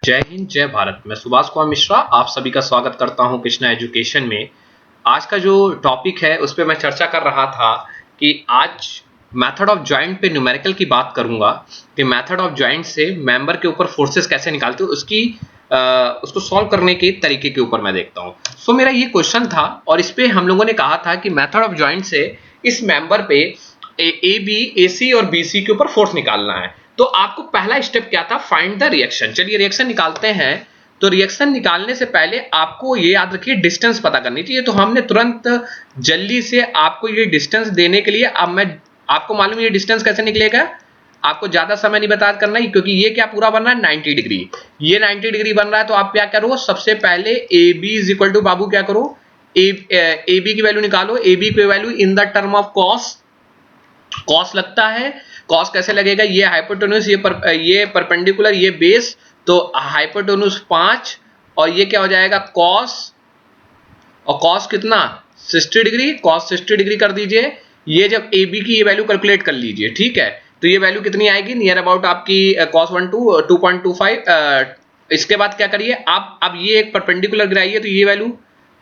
जय हिंद जय भारत। मैं सुभाष कुमार मिश्रा आप सभी का स्वागत करता हूं कृष्णा एजुकेशन में। आज का जो टॉपिक है उस पे मैं चर्चा कर रहा था कि आज मेथड ऑफ जॉइंट पे न्यूमेरिकल की बात करूंगा कि मेथड ऑफ जॉइंट से मेंबर के ऊपर फोर्सेस कैसे निकालते हो उसको सॉल्व करने के तरीके के ऊपर मैं देखता हूं। सो मेरा ये क्वेश्चन था और इस पे हम लोगों ने कहा था कि मेथड ऑफ जॉइंट से इस मेंबर पे ए बी ए सी और बी सी के ऊपर फोर्स निकालना है। तो आपको पहला स्टेप क्या था, फाइंड द रिएक्शन। चलिए रिएक्शन निकालते हैं। तो रिएक्शन निकालने से पहले आपको ये याद रखिए डिस्टेंस पता करनी चाहिए। तो हमने तुरंत जल्दी से आपको ये डिस्टेंस देने के लिए अब मैं आपको मालूम है ये डिस्टेंस कैसे निकलेगा। आपको ज्यादा समय नहीं बता करना ही, क्योंकि ये क्या पूरा बन रहा है 90 डिग्री। ये 90 डिग्री बन रहा है तो आप क्या करो, सबसे पहले A B is equal to बाबू क्या करो, ए बी की वैल्यू निकालो। ए बी की value in the term of cos, cos लगता है। कॉस कैसे लगेगा, ये हाइपोटेन्यूज ये परपेंडिकुलर ये बेस, तो हाइपोटेन्यूज 5 और ये क्या हो जाएगा कॉस, और कॉस कितना 60 डिग्री, कॉस 60 डिग्री कर दीजिए। ये जब ए बी की ये वैल्यू कैलकुलेट कर लीजिए, ठीक है। तो ये वैल्यू कितनी आएगी, नियर अबाउट आपकी कॉस 2.25। इसके बाद क्या करिए आप, अब ये एक परपेंडिकुलर गिराइए तो ये वैल्यू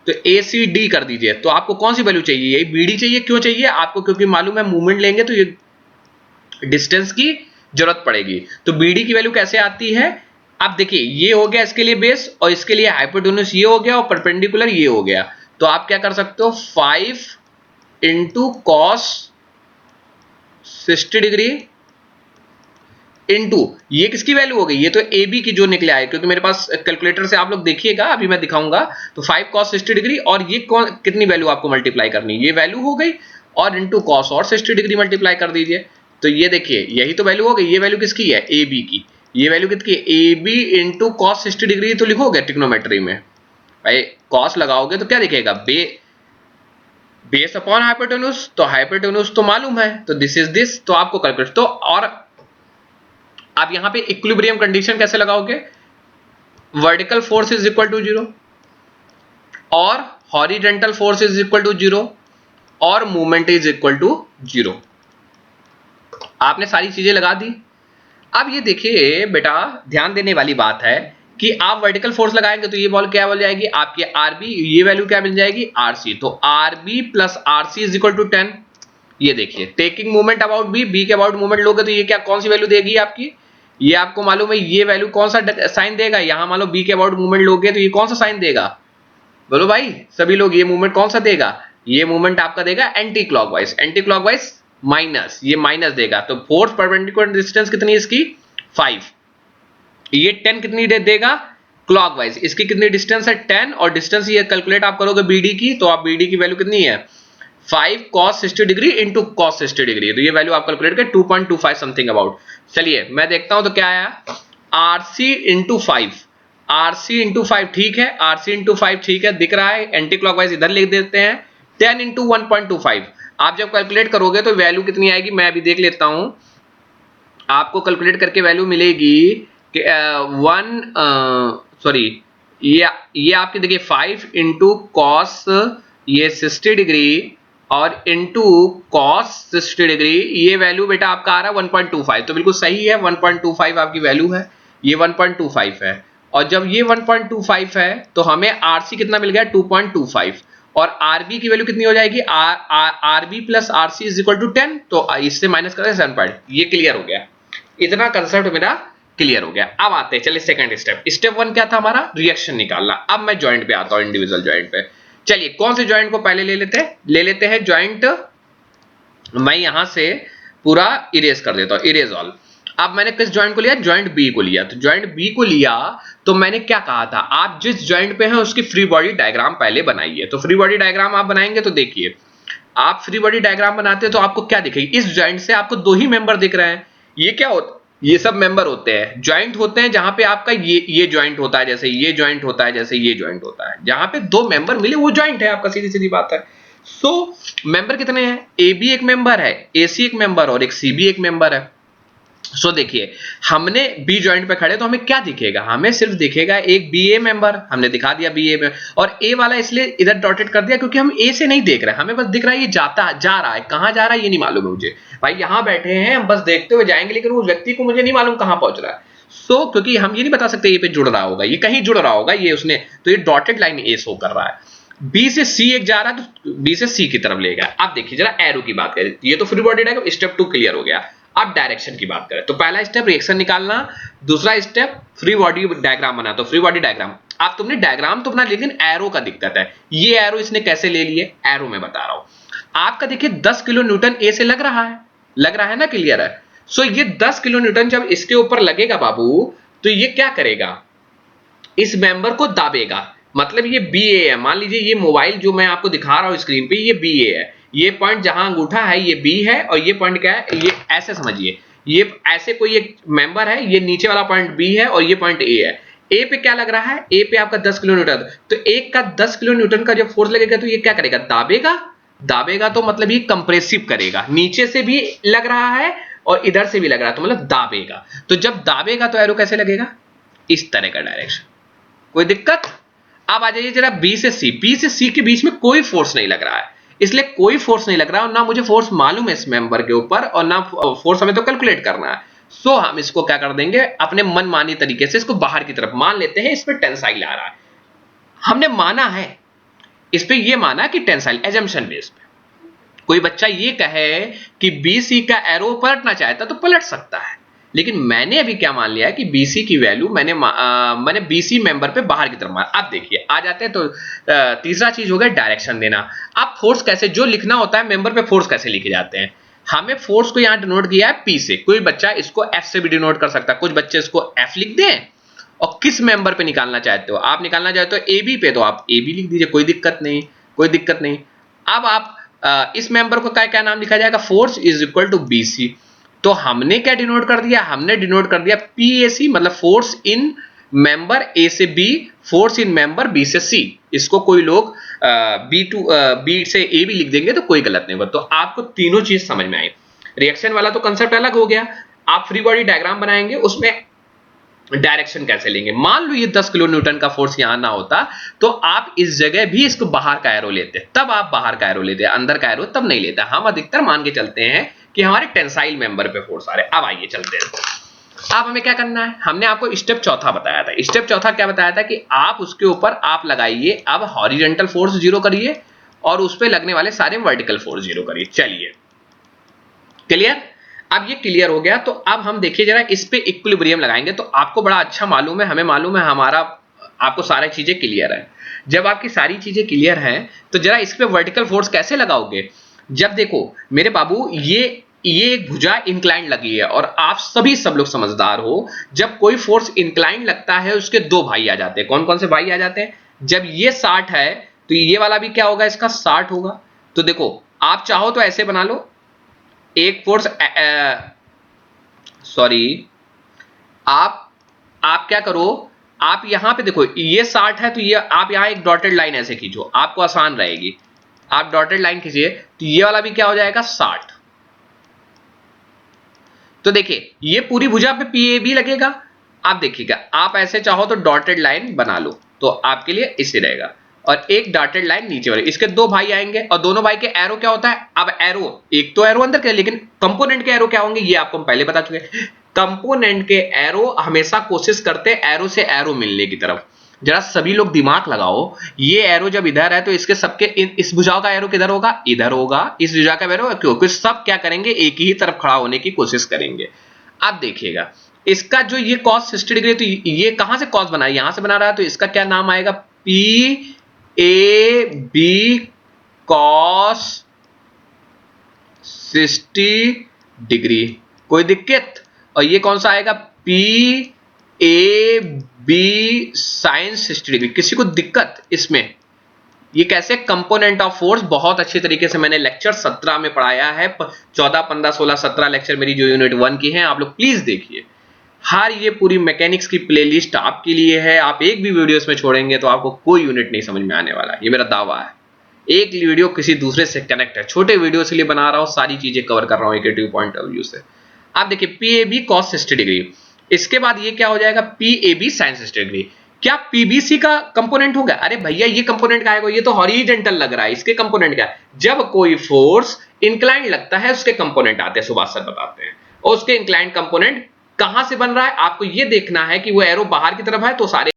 तो ए सी डी कर दीजिए। तो आपको कौन सी वैल्यू चाहिए, ये बी डी चाहिए। क्यों चाहिए आपको, क्योंकि मालूम है मूवमेंट लेंगे तो ये डिस्टेंस की जरूरत पड़ेगी। तो बीडी की वैल्यू कैसे आती है, अब देखिए ये हो गया इसके लिए बेस और इसके लिए हाइपोटेन्यूज ये हो गया और परपेंडिकुलर ये हो गया। तो आप क्या कर सकते हो 5 इंटू कॉस 60 डिग्री इंटू ये किसकी वैल्यू हो गई, ये तो ए बी की जो निकले आए, क्योंकि मेरे पास कैलकुलेटर से आप लोग देखिएगा अभी मैं दिखाऊंगा। तो 5 cos 60 डिग्री और ये कितनी वैल्यू आपको मल्टीप्लाई करनी, ये वैल्यू हो गई और इंटू कॉस और 60 डिग्री मल्टीप्लाई कर दीजिए। तो ये देखिए यही तो वैल्यू हो गई। ये वैल्यू किसकी है, ए बी की। ये वैल्यू कितनी है, A B into cos 60 degree तो लिखोगे ट्रिग्नोमेट्री में भाई। कॉस लगाओगे तो क्या दिखेगा, बेस अपॉन हाइपोटेन्यूज। तो हाइपोटेन्यूज तो मालूम है, तो दिस इज दिस। तो आपको कैलकुलेट तो, और आप यहां पे इक्विलिब्रियम कंडीशन कैसे लगाओगे, vertical force is equal to 0 और horizontal force is equal to 0 और मूवमेंट इज इक्वल टू 0। आपने सारी चीजें लगा दी। अब ये देखिए बेटा, ध्यान देने वाली बात है कि आप वर्टिकल फोर्स लगाएंगे तो ये बॉल क्या बन जाएगी आपकी आरबी, ये वैल्यू क्या मिल जाएगी आरसी। तो RB plus RC is equal to 10। ये देखिए taking movement about B, B के अबाउट मूवमेंट लोगे तो ये क्या कौन सी वैल्यू देगी आपकी, ये आपको मालूम है ये वैल्यू कौन सा साइन देगा। यहां मान लो बी के अबाउट मूवमेंट लोगे तो ये कौन सा साइन देगा, बोलो भाई सभी लोग, ये मूवमेंट कौन सा देगा, ये मूवमेंट आपका देगा anti clockwise. Anti clockwise minus, ये माइनस देगा। तो फोर्स परपेंडिकुलर डिस्टेंस कितनी है इसकी 5, ये 10 कितनी देगा क्लॉकवाइज, इसकी कितनी डिस्टेंस है 10 और डिस्टेंस ये कैलकुलेट आप करोगे बीडी की, तो आप बीडी की वैल्यू कितनी है 5 cos 60 degree into cos 60 degree. तो ये वैल्यू आप कैलकुलेट कर 2.25 समथिंग अबाउट। चलिए मैं देखता हूं तो क्या आया, आरसी इंटू 5, आरसी इंटू 5 ठीक है, आरसी इंटू 5 ठीक है दिख रहा है। एंटी क्लॉकवाइज इधर लिख देते हैं 10 इंटू 1.25। आप जब कैलकुलेट करोगे तो वैल्यू कितनी आएगी, मैं अभी देख लेता हूं। आपको कैलकुलेट करके वैल्यू मिलेगी कि सॉरी ये आपकी देखिए 5 इंटू कॉस ये 60 डिग्री और इंटू कॉस 60 डिग्री, ये वैल्यू बेटा आपका आ रहा है 1.25। तो बिल्कुल सही है 1.25 आपकी वैल्यू है, ये 1.25 है। और जब ये 1.25 है तो हमें आरसी कितना मिल गया 2.25 और आरबी की वैल्यू कितनी हो जाएगी RB plus RC is equal to 10। तो इससे माइनस करें 7 पॉइंट, ये क्लियर हो गया। इतना कंसेप्ट मेरा क्लियर हो गया। अब आते हैं चलिए सेकंड स्टेप। स्टेप 1 क्या था हमारा, रिएक्शन निकालना। अब मैं ज्वाइंट पे आता हूं, इंडिविजुअल ज्वाइंट पे। चलिए कौन से ज्वाइंट को पहले ले लेते हैं ज्वाइंट, मैं यहां से पूरा इरेज कर देता हूं, इरेज ऑल। अब मैंने किस ज्वाइंट को लिया, ज्वाइंट बी को लिया। तो ज्वाइंट बी को लिया तो मैंने क्या कहा था, आप जिस ज्वाइंट पे हैं उसकी फ्री बॉडी डायग्राम पहले बनाइए। तो फ्री बॉडी डायग्राम आप बनाएंगे तो देखिए, आप फ्री बॉडी डायग्राम बनाते हैं तो आपको क्या दिखेगी, इस ज्वाइंट से आपको दो ही मेंबर दिख रहे हैं। ये क्या होता, ये सब मेंबर होते हैं, ज्वाइंट होते हैं जहां पे आपका ये ज्वाइंट होता है, जैसे ये ज्वाइंट होता है, जैसे ये ज्वाइंट होता है। जहां पे दो मेंबर मिले वो ज्वाइंट है आपका, सीधी सीधी बात है। सो मेंबर कितने हैं, ए बी एक मेंबर है, ए सी एक मेंबर और एक सी बी एक मेंबर है। सो देखिए हमने बी ज्वाइंट पे खड़े तो हमें क्या दिखेगा, हमें सिर्फ दिखेगा एक बी ए मेंबर, हमने दिखा दिया बी ए में। और ए वाला इसलिए इधर डॉटेड कर दिया क्योंकि हम ए से नहीं देख रहे हैं, हमें बस दिख रहा है ये जाता जा रहा है, कहां जा रहा है ये नहीं मालूम है मुझे। भाई यहां बैठे हैं हम बस देखते हुए जाएंगे, लेकिन उस व्यक्ति को मुझे नहीं मालूम कहां पहुंच रहा है। क्योंकि हम ये नहीं बता सकते ये पे जुड़ रहा होगा, ये कहीं जुड़ रहा होगा, ये उसने, तो ये डॉटेड लाइन ए शो कर रहा है। बी से सी एक जा रहा है तो बी से सी की तरफ ले गया। अब देखिए जरा एरो की बात करें, ये तो free body diagram step 2 clear हो गया। अब डायरेक्शन की बात करें तो पहला स्टेप रिएक्शन निकालना, दूसरा स्टेप फ्री बॉडी डायग्राम बना। तो फ्री बॉडी डायग्राम आप तुमने डायग्राम तो बना, लेकिन एरो का दिक्कत है। ये एरो इसने कैसे ले लिए, एरो में बता रहा हूं। आपका देखिए 10 किलो न्यूटन ए से लग रहा है ना, क्लियर है। ये 10 किलो न्यूटन जब इसके ऊपर लगेगा बाबू, तो ये क्या करेगा, इस मेंबर को दाबेगा। मतलब ये बी ए है, मान लीजिए ये मोबाइल जो मैं आपको दिखा रहा हूं स्क्रीन पे, ये बी ए है, ये पॉइंट जहां अंगूठा है ये बी है, और ये पॉइंट क्या है, ये ऐसे समझिए, ये ऐसे कोई एक मेंबर है, ये नीचे वाला पॉइंट बी है और ये पॉइंट ए है। ए पे क्या लग रहा है, ए पे आपका 10 किलो न्यूटन, तो एक का 10 किलो न्यूटन का जब फोर्स लगेगा तो ये क्या करेगा, दाबेगा। तो मतलब ये कंप्रेसिव करेगा, नीचे से भी लग रहा है और इधर से भी लग रहा है, तो मतलब दाबेगा। तो जब दाबेगा तो एरो कैसे लगेगा, इस तरह का डायरेक्शन। कोई दिक्कत? अब आ जाइए जरा बी से सी के बीच में कोई फोर्स नहीं लग रहा है, इसलिए कोई फोर्स नहीं लग रहा और ना मुझे फोर्स मालूम है इस मेंबर के ऊपर, और ना फोर्स हमें तो कैलकुलेट करना है। हम इसको क्या कर देंगे, अपने मनमानी तरीके से इसको बाहर की तरफ मान लेते हैं। इस पे टेंसाइल आ रहा है, हमने माना है इस पे, ये माना कि टेंसाइल एजम्पशन बेस पे। कोई बच्चा ये कहे कि बीसी का एरो पलटना चाहता तो पलट सकता है, लेकिन मैंने अभी क्या मान लिया है कि बीसी की वैल्यू मैंने बीसी मेंबर पे बाहर की तरफ मारा। अब देखिए आ जाते हैं तो तीसरा चीज हो गया डायरेक्शन देना। अब फोर्स कैसे, जो लिखना होता है मेंबर पे फोर्स कैसे लिखे जाते हैं, हमें फोर्स को यहां डिनोट किया है पी से। कोई बच्चा इसको एफ से भी डिनोट कर सकता है, कुछ बच्चे इसको एफ लिख दें। और किस मेंबर पे निकालना चाहते हो, आप निकालना चाहते हो ए बी पे, तो आप ए बी लिख दीजिए, कोई दिक्कत नहीं। अब आप इस मेंबर को क्या नाम लिखा जाएगा, force is equal to BC. तो हमने क्या डिनोट कर दिया, हमने डिनोट कर दिया पीएसी, मतलब फोर्स इन मेंबर ए से बी, फोर्स इन मेंबर बी से सी। इसको कोई लोग बी से ए भी लिख देंगे तो कोई गलत नहीं होगा। तो आपको तीनों चीज समझ में आई। रिएक्शन वाला तो कंसेप्ट अलग हो गया, आप फ्री बॉडी डायग्राम बनाएंगे, उसमें डायरेक्शन कैसे लेंगे। मान लो ये 10 किलो न्यूटन का फोर्स यहां ना होता तो आप इस जगह भी इसको बाहर का एरो लेते, तब आप बाहर का एरो लेते, अंदर का एरो तब नहीं लेता। हम अधिकतर मान के चलते हैं कि हमारे टेंसाइल मेंबर पे फोर्स आ रहे। अब आइए चलते हैं, अब हमें क्या करना है, हमने आपको स्टेप चौथा बताया था। स्टेप चौथा क्या बताया था कि आप उसके ऊपर आप लगाइए, अब हॉरिजॉन्टल फोर्स जीरो करिए और उस पर लगने वाले सारे वर्टिकल फोर्स जीरो करिए। चलिए क्लियर, अब ये क्लियर हो गया। तो अब हम देखिए जरा इस पे इक्विलिब्रियम लगाएंगे, तो आपको बड़ा अच्छा मालूम है, हमें मालूम है, हमारा आपको सारी चीजें क्लियर है। जब आपकी सारी चीजें क्लियर हैं तो जरा इस पे वर्टिकल फोर्स कैसे लगाओगे। जब देखो मेरे बाबू ये एक भुजा इंक्लाइंड लगी है, और आप सब लोग समझदार हो, जब कोई फोर्स इंक्लाइंड लगता है उसके दो भाई आ जाते हैं। कौन कौन से भाई आ जाते हैं, जब ये 60 है तो ये वाला भी क्या होगा, इसका 60 होगा। तो देखो आप चाहो तो ऐसे बना लो, एक फोर्स सॉरी आप क्या करो, आप यहां पे देखो ये 60 है, तो ये आप यहां एक डॉटेड लाइन ऐसे खींचो, आपको आसान रहेगी। आप डॉटेड लाइन खींचिए तो ये वाला भी क्या हो जाएगा 60। तो देखिए ये पूरी भुजा पे पीएबी लगेगा। आप देखिएगा, आप ऐसे चाहो तो डॉटेड लाइन बना लो, तो आपके लिए इससे रहेगा, और एक डॉटेड लाइन नीचे वाली, इसके दो भाई आएंगे, और दोनों भाई के एरो क्या होता है। अब एरो एक तो एरो अंदर के, लेकिन कंपोनेंट के एरो क्या होंगे ये आपको हम पहले बता चुके हैं। कंपोनेंट के एरो हमेशा कोशिश करते हैं एरो से एरो मिलने की तरफ। जरा सभी लोग दिमाग लगाओ, ये एरो जब इधर है तो इसके सबके इस भुजाओं का एरो किधर होगा, इधर होगा। इस भुजा का एरो क्योंकि सब क्या करेंगे, एक ही तरफ खड़ा होने की कोशिश करेंगे। अब देखिएगा इसका जो ये cos 60 डिग्री, तो ये कहां से cos बना है, यहां से बना रहा है, तो इसका क्या नाम आएगा, P A B cos 60 degree. कोई दिक्कत? और ये कौन सा आएगा, P A B sin 60 degree. किसी को दिक्कत इसमें? ये कैसे कंपोनेंट ऑफ फोर्स बहुत अच्छी तरीके से मैंने लेक्चर 17 में पढ़ाया है। 14 15 16 17 लेक्चर मेरी जो यूनिट 1 की हैं, आप लोग प्लीज देखिए। हर ये पूरी मैकेनिक्स की प्लेलिस्ट आपके लिए है। आप एक भी वीडियो इसमें छोड़ेंगे तो आपको कोई यूनिट नहीं समझ में आने वाला, ये मेरा दावा है। एक वीडियो किसी दूसरे से कनेक्ट है, छोटे वीडियो से लिए बना रहा हूं, सारी चीजें कवर कर रहा हूं एक पॉइंट ऑफ व्यू से। आप देखिए पीएबी cos 60 डिग्री, इसके बाद ये क्या हो जाएगा, पीएबी sin 60 डिग्री। क्या पीबीसी का कंपोनेंट होगा? अरे भैया ये कंपोनेंट का आएगा, ये तो हॉरिजॉन्टल लग रहा है, इसके कंपोनेंट क्या है। जब कोई फोर्स इंक्लाइंड लगता है उसके कंपोनेंट आते हैं, सुभाष सर बताते हैं, और उसके इंक्लाइंड कंपोनेंट कहां से बन रहा है आपको ये देखना है कि वो एरो बाहर की तरफ है तो सारे